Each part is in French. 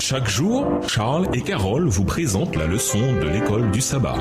Chaque jour, Charles et Carole vous présentent la leçon de l'école du sabbat.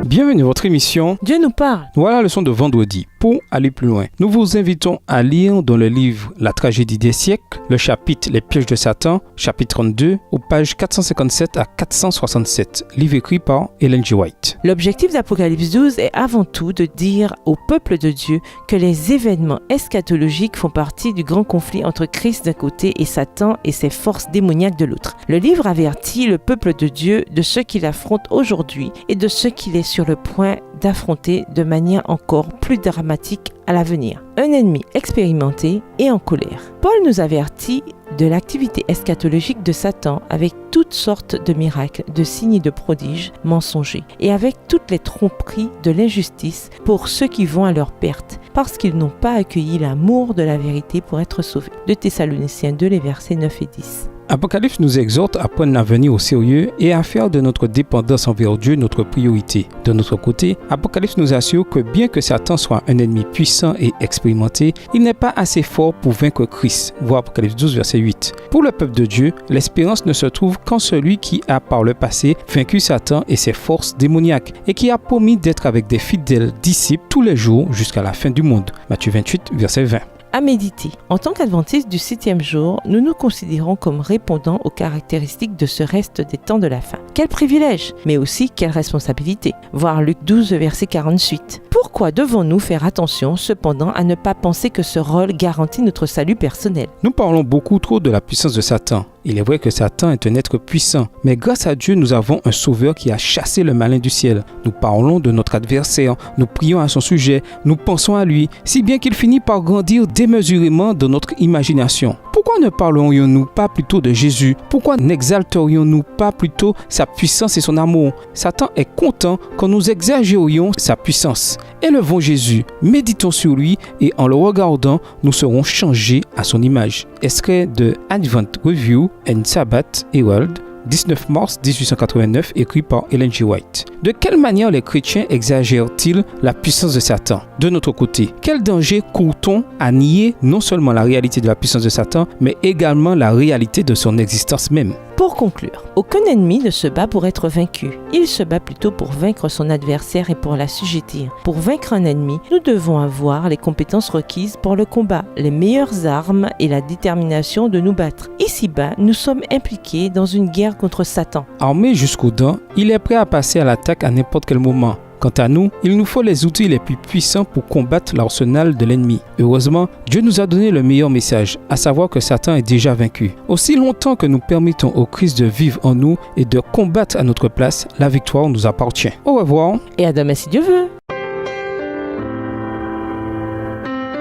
Bienvenue à votre émission Dieu nous parle. Voilà la leçon de vendredi. Pour aller plus loin, nous vous invitons à lire dans le livre La tragédie des siècles, le chapitre Les pièges de Satan, chapitre 32, aux pages 457 à 467, livre écrit par Ellen G. White. L'objectif d'Apocalypse 12 est avant tout de dire au peuple de Dieu que les événements eschatologiques font partie du grand conflit entre Christ d'un côté et Satan et ses forces démoniaques de l'autre. Le livre avertit le peuple de Dieu de ce qu'il affronte aujourd'hui et de ce qu'il est sur le point d'affronter de manière encore plus dramatique à l'avenir. Un ennemi expérimenté et en colère. Paul nous avertit de l'activité eschatologique de Satan avec toutes sortes de miracles, de signes et de prodiges mensongers et avec toutes les tromperies de l'injustice pour ceux qui vont à leur perte parce qu'ils n'ont pas accueilli l'amour de la vérité pour être sauvés. De Thessaloniciens 2, les versets 9 et 10. Apocalypse nous exhorte à prendre l'avenir au sérieux et à faire de notre dépendance envers Dieu notre priorité. De notre côté, Apocalypse nous assure que bien que Satan soit un ennemi puissant et expérimenté, il n'est pas assez fort pour vaincre Christ. Voir Apocalypse 12, verset 8. Pour le peuple de Dieu, l'espérance ne se trouve qu'en celui qui a par le passé vaincu Satan et ses forces démoniaques et qui a promis d'être avec des fidèles disciples tous les jours jusqu'à la fin du monde. Matthieu 28, verset 20. À méditer. En tant qu'adventistes du 7e jour, nous nous considérons comme répondant aux caractéristiques de ce reste des temps de la fin. Quel privilège, mais aussi quelle responsabilité. Voir Luc 12, verset 48. Pourquoi devons-nous faire attention cependant à ne pas penser que ce rôle garantit notre salut personnel? Nous parlons beaucoup trop de la puissance de Satan. Il est vrai que Satan est un être puissant, mais grâce à Dieu, nous avons un sauveur qui a chassé le malin du ciel. Nous parlons de notre adversaire, nous prions à son sujet, nous pensons à lui, si bien qu'il finit par grandir démesurément dans notre imagination. Pourquoi ne parlerions-nous pas plutôt de Jésus? Pourquoi n'exalterions-nous pas plutôt sa puissance et son amour? Satan est content quand nous exagérions sa puissance. Élevons Jésus, méditons sur lui et en le regardant, nous serons changés à son image. Extrait de Advent Review and Sabbath Herald, 19 mars 1889, écrit par Ellen G. White. De quelle manière les chrétiens exagèrent-ils la puissance de Satan? De notre côté, quel danger court-on à nier non seulement la réalité de la puissance de Satan, mais également la réalité de son existence même? Pour conclure, aucun ennemi ne se bat pour être vaincu. Il se bat plutôt pour vaincre son adversaire et pour l'assujettir. Pour vaincre un ennemi, nous devons avoir les compétences requises pour le combat, les meilleures armes et la détermination de nous battre. Ici-bas, nous sommes impliqués dans une guerre contre Satan. Armé jusqu'aux dents, il est prêt à passer à l'attaque à n'importe quel moment. Quant à nous, il nous faut les outils les plus puissants pour combattre l'arsenal de l'ennemi. Heureusement, Dieu nous a donné le meilleur message, à savoir que Satan est déjà vaincu. Aussi longtemps que nous permettons au Christ de vivre en nous et de combattre à notre place, la victoire nous appartient. Au revoir. Et à demain si Dieu veut.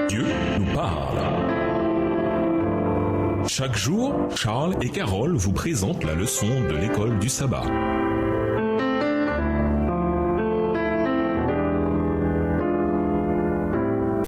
Dieu nous parle. Chaque jour, Charles et Carole vous présentent la leçon de l'école du sabbat.